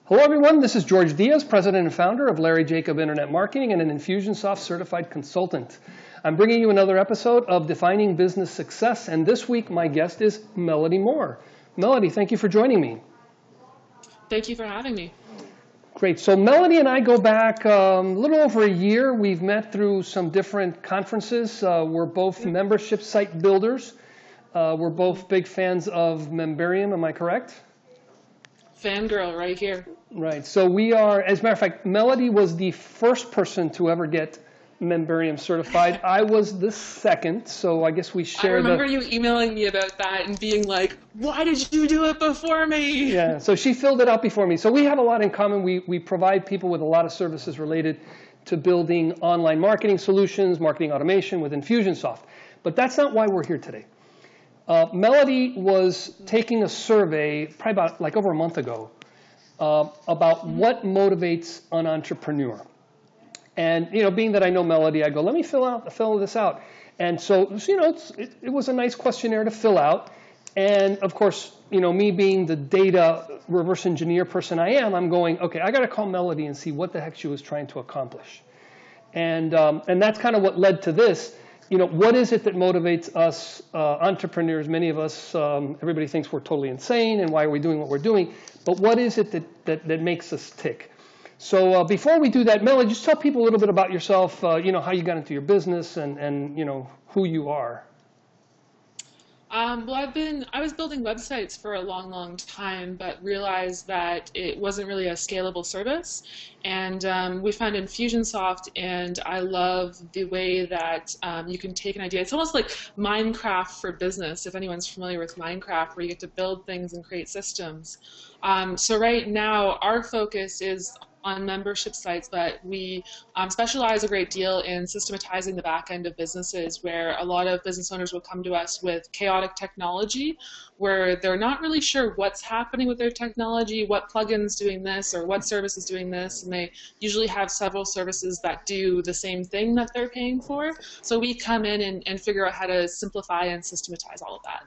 Hello everyone, this is Jorge Diaz, President and Founder of Larry Jacob Internet Marketing and an Infusionsoft Certified Consultant. I'm bringing you another episode of Defining Business Success, and this week my guest is Melodie Moore. Melodie, thank you for joining me. Thank you for having me. Great. So Melodie and I go back a little over a year. We've met through some different conferences. We're both membership site builders. We're both big fans of Memberium, am I correct? Fangirl right here. Right. So we are, as a matter of fact, Melodie was the first person to ever get Memberium certified. I was the second, so I guess we share. I remember you emailing me about that and being like, why did you do it before me? Yeah, so she filled it out before me. So we have a lot in common. We provide people with a lot of services related to building online marketing solutions, marketing automation with Infusionsoft. But that's not why we're here today. Melodie was taking a survey probably about like over a month ago about what motivates an entrepreneur. And being that I know Melodie, I go, let me fill this out. And so it was a nice questionnaire to fill out. And of course, me being the data reverse engineer person I am, I'm going, okay, I got to call Melodie and see what the heck she was trying to accomplish. And that's kind of what led to this. What is it that motivates us entrepreneurs? Many of us, everybody thinks we're totally insane, and why are we doing what we're doing? But what is it that makes us tick? So before we do that, Melodie, just tell people a little bit about yourself, how you got into your business and who you are. Well, I was building websites for a long time, but realized that it wasn't really a scalable service. And we found Infusionsoft, and I love the way that you can take an idea. It's almost like Minecraft for business, if anyone's familiar with Minecraft, where you get to build things and create systems. So right now, our focus is on membership sites, but we specialize a great deal in systematizing the back end of businesses, where a lot of business owners will come to us with chaotic technology where they're not really sure what's happening with their technology, what plugin's doing this or what service is doing this, and they usually have several services that do the same thing that they're paying for. So we come in and figure out how to simplify and systematize all of that.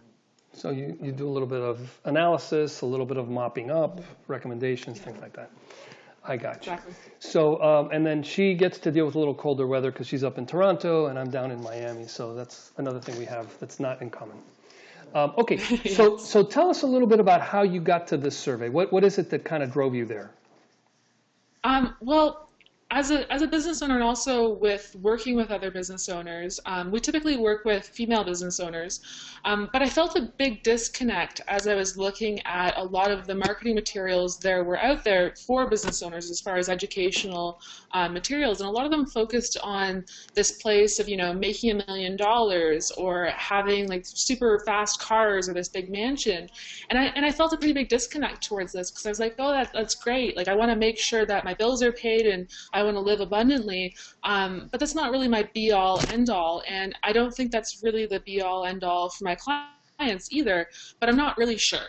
So you do a little bit of analysis, a little bit of mopping up, recommendations, things like that. I got you. Exactly. So, and then she gets to deal with a little colder weather because she's up in Toronto and I'm down in Miami. So that's another thing we have that's not in common. Okay, Yes. so tell us a little bit about how you got to this survey. What is it that kind of drove you there? Well, as a business owner and also with working with other business owners, we typically work with female business owners, but I felt a big disconnect as I was looking at a lot of the marketing materials there were out there for business owners as far as educational materials, and a lot of them focused on this place of making $1 million or having like super fast cars or this big mansion, and I felt a pretty big disconnect towards this because I was like, oh, that's great, like I want to make sure that my bills are paid and I want to live abundantly, but that's not really my be-all, end-all, and I don't think that's really the be-all, end-all for my clients either, but I'm not really sure.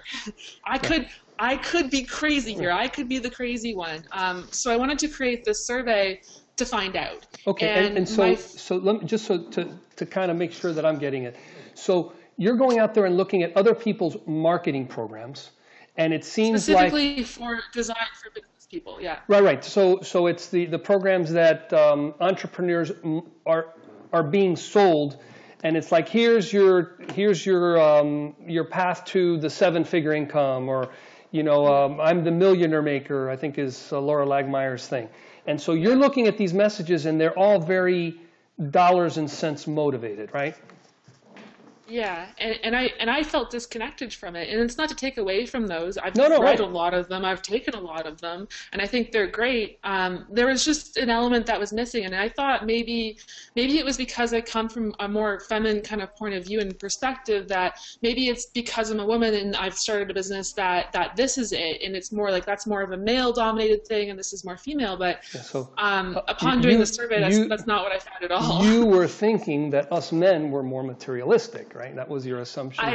I could be crazy here. I could be the crazy one. So I wanted to create this survey to find out. Okay, and so let me, just to kind of make sure that I'm getting it. So you're going out there and looking at other people's marketing programs, and it seems specifically like for design for business people, yeah. Right. So it's the programs that entrepreneurs are being sold, and it's like here's your path to the 7-figure income, or I'm the millionaire maker, I think is Laura Lagmeyer's thing. And so you're looking at these messages, and they're all very dollars and cents motivated, right? Yeah, and I felt disconnected from it, and it's not to take away from those. I've read right. A lot of them, I've taken a lot of them, and I think they're great. There was just an element that was missing, and I thought maybe it was because I come from a more feminine kind of point of view and perspective, that maybe it's because I'm a woman and I've started a business that this is it, and it's more like that's more of a male-dominated thing, and this is more female. But upon doing the survey, that's not what I found at all. You were thinking that us men were more materialistic, right? That was your assumption.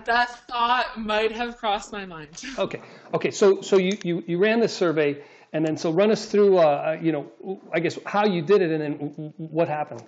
That thought might have crossed my mind. Okay. So you ran this survey, and then so run us through, I guess how you did it, and then what happened.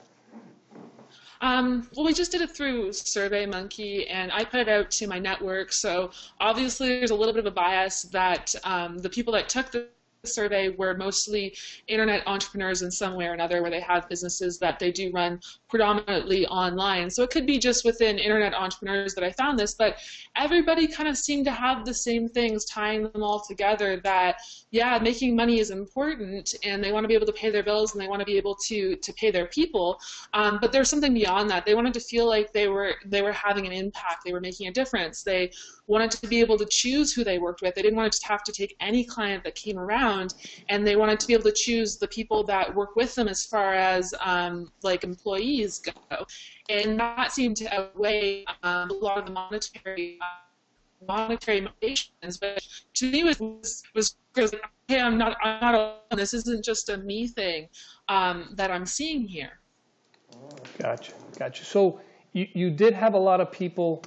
Well, we just did it through SurveyMonkey, and I put it out to my network. So obviously, there's a little bit of a bias that the people that took the survey were mostly internet entrepreneurs in some way or another, where they have businesses that they do run predominantly online. So it could be just within internet entrepreneurs that I found this, but everybody kind of seemed to have the same things tying them all together, that yeah, making money is important and they want to be able to pay their bills and they want to be able to pay their people, but there's something beyond that. They wanted to feel like they were having an impact, they were making a difference. They wanted to be able to choose who they worked with. They didn't want to just have to take any client that came around, and they wanted to be able to choose the people that work with them as far as like employees go. And that seemed to outweigh a lot of the monetary motivations. But to me, was like, hey, I'm not alone. This isn't just a me thing that I'm seeing here. Gotcha. So you did have a lot of people.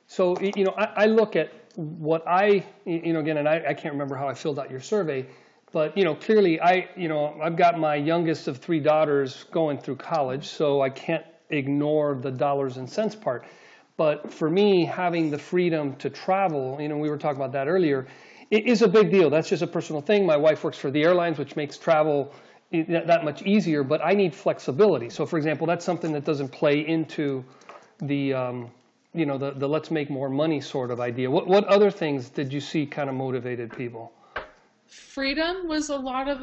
So, I look at what again, and I can't remember how I filled out your survey, but, clearly I've got my youngest of 3 daughters going through college, so I can't ignore the dollars and cents part. But for me, having the freedom to travel, we were talking about that earlier, it is a big deal. That's just a personal thing. My wife works for the airlines, which makes travel that much easier, but I need flexibility. So, for example, that's something that doesn't play into the the let's make more money sort of idea. What other things did you see kind of motivated people? Freedom was a lot of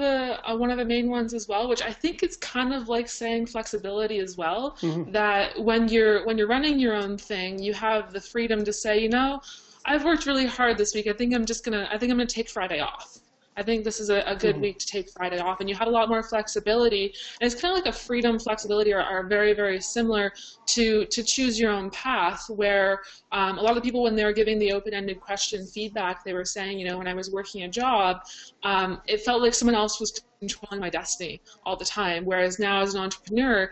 one of the main ones as well, which I think is kind of like saying flexibility as well. Mm-hmm. That when you're running your own thing, you have the freedom to say, I've worked really hard this week. I think I'm gonna take Friday off. I think this is a good week to take Friday off, and you had a lot more flexibility. And it's kind of like a freedom, flexibility are very, very similar to choose your own path, where a lot of the people, when they were giving the open-ended question feedback, they were saying, when I was working a job, it felt like someone else was controlling my destiny all the time. Whereas now as an entrepreneur,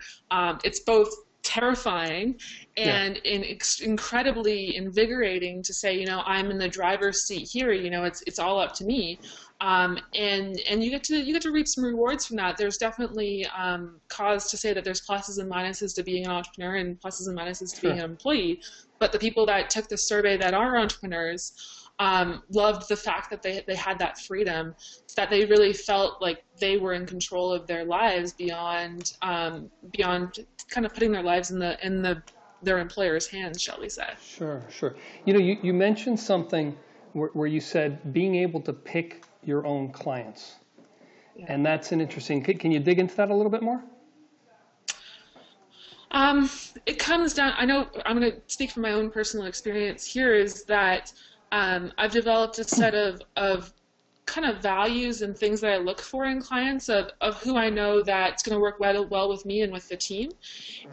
it's both terrifying and incredibly invigorating to say, I'm in the driver's seat here. It's all up to me. And you get to reap some rewards from that. There's definitely cause to say that there's pluses and minuses to being an entrepreneur and pluses and minuses to being an employee. But the people that took the survey that are entrepreneurs loved the fact that they had that freedom, that they really felt like they were in control of their lives beyond kind of putting their lives in their employer's hands, shall we say. Sure. You mentioned something where you said being able to pick your own clients. Yeah. And that's an interesting, can you dig into that a little bit more? It comes down, I know I'm going to speak from my own personal experience here, is that I've developed a set of kind of values and things that I look for in clients of who I know that's going to work well with me and with the team.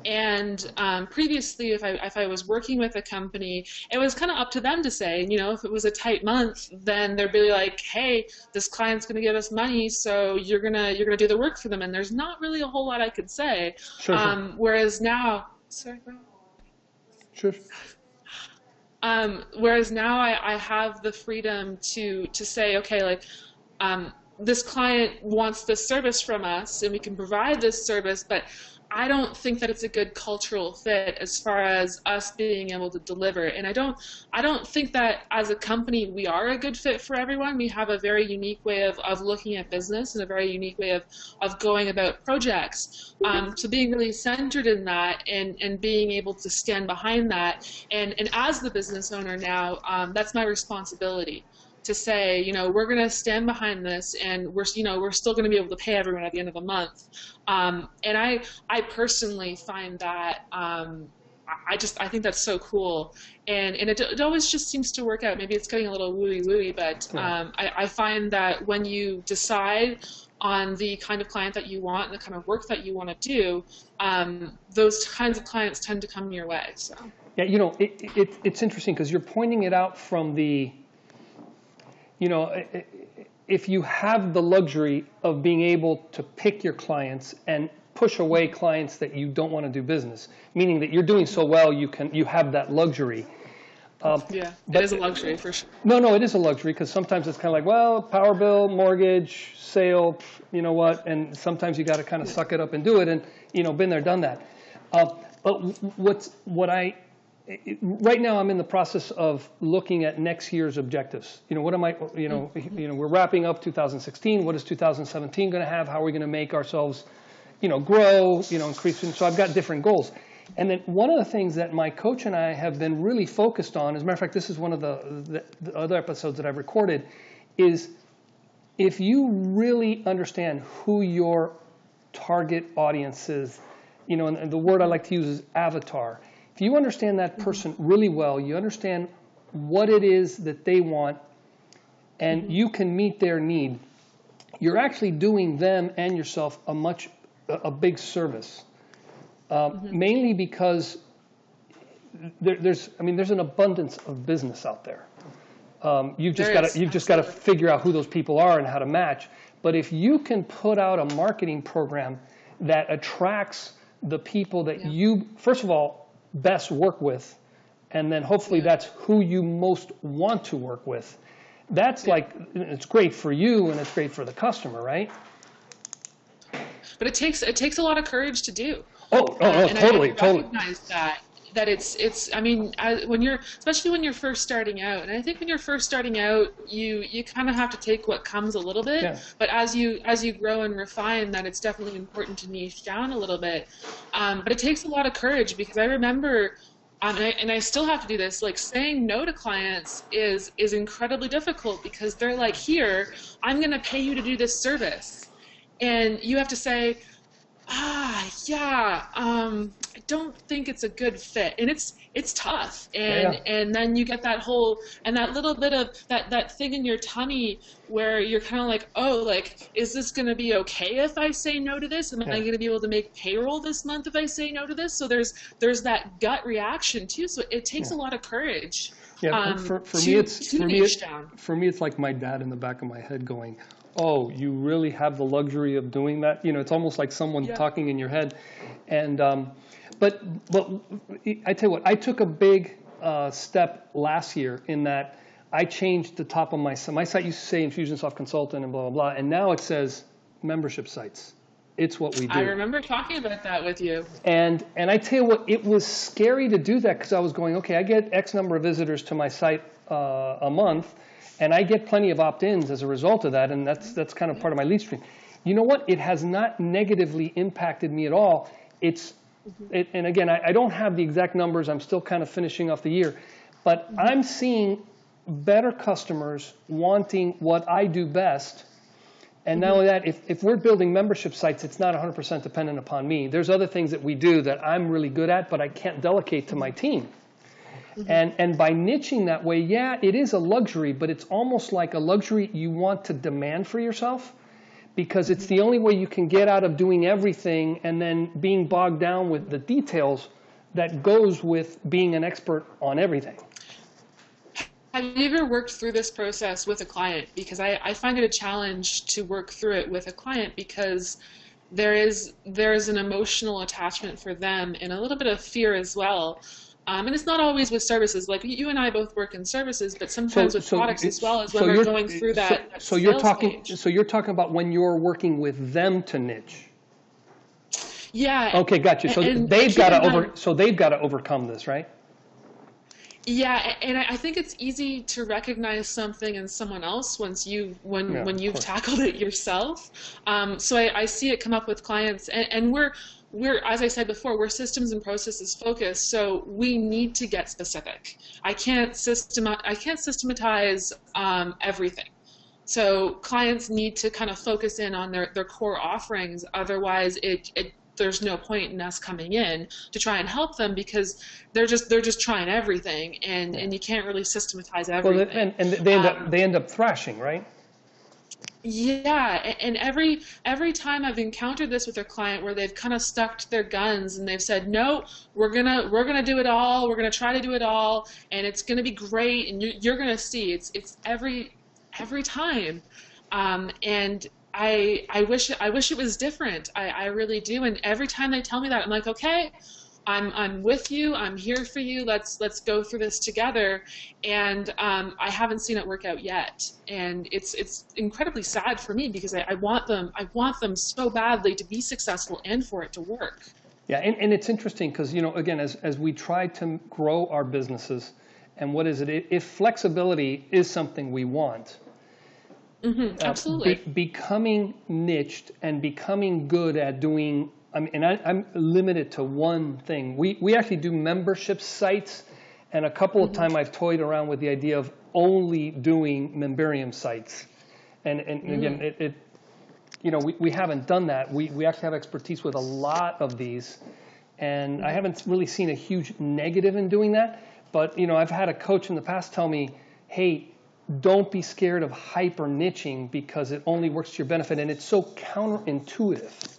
And previously, if I was working with a company, it was kind of up to them to say, if it was a tight month, then they'd be like, hey, this client's going to give us money, so you're gonna do the work for them. And there's not really a whole lot I could say. Sure. Whereas now, sorry, go ahead. Sure. Whereas now I have the freedom to say, okay, this client wants this service from us and we can provide this service, but I don't think that it's a good cultural fit as far as us being able to deliver. And I don't think that as a company we are a good fit for everyone. We have a very unique way of looking at business and a very unique way of going about projects. So being really centered in that and being able to stand behind that. And as the business owner now, that's my responsibility. To say, we're going to stand behind this, and we're still going to be able to pay everyone at the end of the month. And I personally find that I think that's so cool, and it always just seems to work out. Maybe it's getting a little wooey, but I find that when you decide on the kind of client that you want and the kind of work that you want to do, those kinds of clients tend to come your way. So yeah, it's interesting because you're pointing it out from the. If you have the luxury of being able to pick your clients and push away clients that you don't want to do business, meaning that you're doing so well, you have that luxury. Yeah, it is a luxury for sure. No, it is a luxury because sometimes it's kind of like, well, power bill, mortgage, sale, and sometimes you got to kind of suck it up and do it, and been there, done that. But right now I'm in the process of looking at next year's objectives. What am I, we're wrapping up 2016. What is 2017 going to have? How are we going to make ourselves, grow, increase? So I've got different goals. And then one of the things that my coach and I have been really focused on, as a matter of fact, this is one of the other episodes that I've recorded, is if you really understand who your target audience is, and the word I like to use is avatar. If you understand that person really well, you understand what it is that they want, and you can meet their need, you're actually doing them and yourself a big service. Mainly because there's an abundance of business out there. You've just got to figure out who those people are and how to match. But if you can put out a marketing program that attracts the people that you, first of all, best work with, and then hopefully that's who you most want to work with, that's it's great for you and it's great for the customer, right? But it takes a lot of courage to do. Totally. I recognize that it's. I mean, especially when you're first starting out, and I think when you're first starting out, you kind of have to take what comes a little bit. Yeah. But as you grow and refine, that it's definitely important to niche down a little bit. But it takes a lot of courage, because I remember. And I still have to do this, like saying no to clients is incredibly difficult, because they're like, here, I'm going to pay you to do this service. And you have to say, I don't think it's a good fit, and it's tough, and then you get that little bit of that thing in your tummy where you're kind of like, is this going to be okay if I say no to this? Am I going to be able to make payroll this month if I say no to this? So there's that gut reaction too. So it takes a lot of courage. Yeah, for me it's like my dad in the back of my head going, oh, you really have the luxury of doing that? It's almost like someone talking in your head. And but I tell you what, I took a big step last year in that I changed the top of my site used to say Infusionsoft Consultant and blah, blah, blah. And now it says membership sites. It's what we do. I remember talking about that with you. And I tell you what, it was scary to do that, because I was going, okay, I get X number of visitors to my site a month, and I get plenty of opt-ins as a result of that, and that's kind of part of my lead stream. You know what? It has not negatively impacted me at all. And again, I don't have the exact numbers. I'm still kind of finishing off the year. But I'm seeing better customers wanting what I do best. And not only that, if we're building membership sites, it's not 100% dependent upon me. There's other things that we do that I'm really good at, but I can't delegate to my team. And by niching that way, it is a luxury, but it's almost like a luxury you want to demand for yourself, because it's the only way you can get out of doing everything and then being bogged down with the details that goes with being an expert on everything. Have you ever worked through this process with a client? Because I find it a challenge to work through it with a client, because there is an emotional attachment for them and a little bit of fear as well. And it's not always with services. Like you and I both work in services, but sometimes with products as well, as when we're going through that. So you're talking about when you're working with them to niche. Yeah. Okay, gotcha. So they've got to overcome this, right? Yeah, and I think it's easy to recognize something in someone else when you've tackled it yourself. So I see it come up with clients, and we're, as I said before, we're systems and processes focused, so we need to get specific. I can't systematize everything. So clients need to kind of focus in on their core offerings. Otherwise, there's no point in us coming in to try and help them, because they're just trying everything, and you can't really systematize everything. Well, and they end up thrashing, right? Yeah, and every time I've encountered this with a client where they've kind of stuck to their guns and they've said, no, we're gonna do it all, we're gonna try to do it all, and it's gonna be great, and you're gonna see it's every time, and I wish it was different. I really do, and every time they tell me that, I'm like, okay, I'm with you. I'm here for you. Let's go through this together. And I haven't seen it work out yet, and it's incredibly sad for me, because I want them so badly to be successful and for it to work. Yeah, and it's interesting because, again, as we try to grow our businesses, and what is it? If flexibility is something we want, Absolutely. becoming niched and becoming good at doing, I'm limited to one thing. We actually do membership sites, and a couple of times I've toyed around with the idea of only doing Memberium sites. And again, we haven't done that. We actually have expertise with a lot of these, and I haven't really seen a huge negative in doing that. But I've had a coach in the past tell me, hey, don't be scared of hyper niching because it only works to your benefit, and it's so counterintuitive.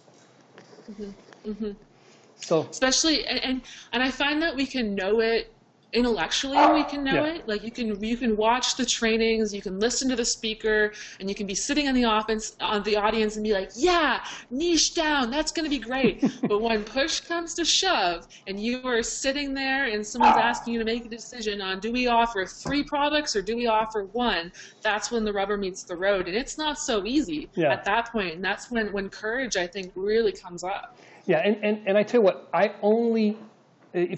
So Especially, and I find that we can know it intellectually. We can know it. Like you can watch the trainings, you can listen to the speaker, and you can be sitting in the audience and be like, yeah, niche down, that's going to be great. But when push comes to shove and you are sitting there and someone's asking you to make a decision on, do we offer 3 products or do we offer 1, that's when the rubber meets the road. And it's not so easy at that point. And that's when courage, I think, really comes up. Yeah, and I tell you what,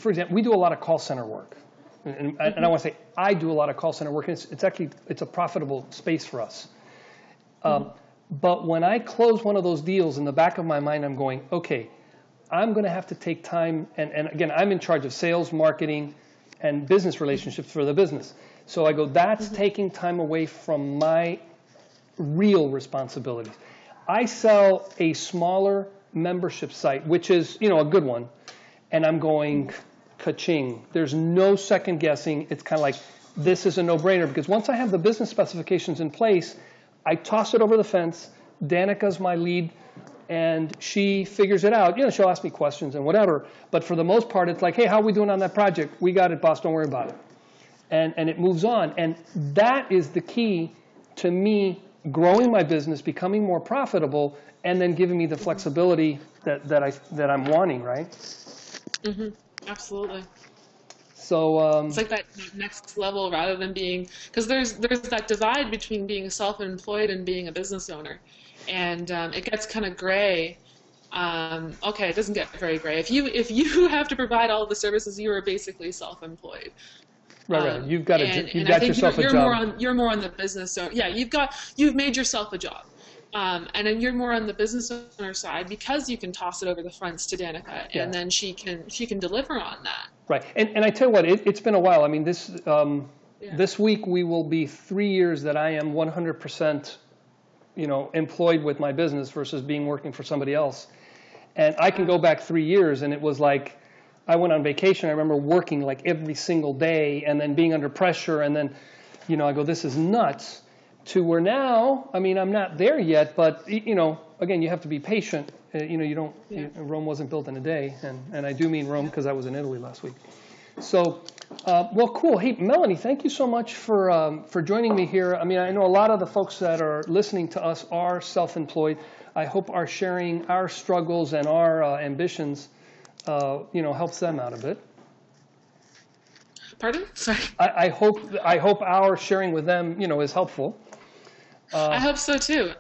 for example, we do a lot of call center work. And I want to say I do a lot of call center work, and it's a profitable space for us. But when I close one of those deals, in the back of my mind, I'm going, okay, I'm going to have to take time, and again, I'm in charge of sales, marketing, and business relationships for the business. So I go, that's taking time away from my real responsibilities. I sell a smaller membership site, which is, a good one, and I'm going, ka-ching. There's no second guessing. It's kind of like, this is a no-brainer, because once I have the business specifications in place, I toss it over the fence. Danica's my lead, and she figures it out. She'll ask me questions and whatever, but for the most part, it's like, hey, how are we doing on that project? We got it, boss, don't worry about it. And it moves on, and that is the key to me growing my business, becoming more profitable, and then giving me the flexibility that I'm wanting, right? Absolutely. So it's like that next level rather than being, because there's that divide between being self-employed and being a business owner, and it gets kind of gray. Okay, it doesn't get very gray. If you have to provide all of the services, you are basically self-employed. Right. You've got yourself a job. You're more on the business. So yeah, you've made yourself a job. And then you're more on the business owner side because you can toss it over the fronts to Danica, and then she can deliver on that. Right, and I tell you what, it's been a while. I mean, this week we will be 3 years that I am 100%, employed with my business versus working for somebody else. And I can go back 3 years, and it was like I went on vacation. I remember working like every single day, and then being under pressure, and then, I go, this is nuts. To where now, I'm not there yet, but again, you have to be patient. Rome wasn't built in a day, and I do mean Rome because I was in Italy last week. So, well, cool. Hey, Melanie, thank you so much for joining me here. I know a lot of the folks that are listening to us are self-employed. I hope our sharing our struggles and our ambitions, helps them out a bit. Pardon? Sorry. I hope our sharing with them, is helpful. I hope so too.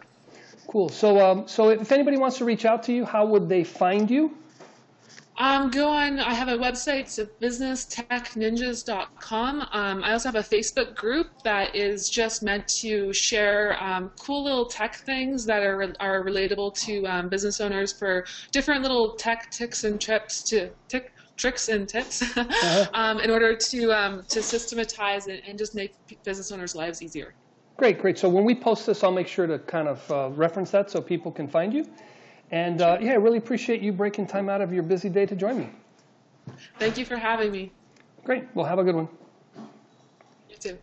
Cool. So if anybody wants to reach out to you, how would they find you? Go on. I have a website. It's businesstechninjas.com. I also have a Facebook group that is just meant to share cool little tech things that are relatable to business owners for different little tech tricks and tips in order to systematize and just make business owners' lives easier. Great. So when we post this, I'll make sure to kind of reference that so people can find you. And I really appreciate you breaking time out of your busy day to join me. Thank you for having me. Great. Well, have a good one. You too.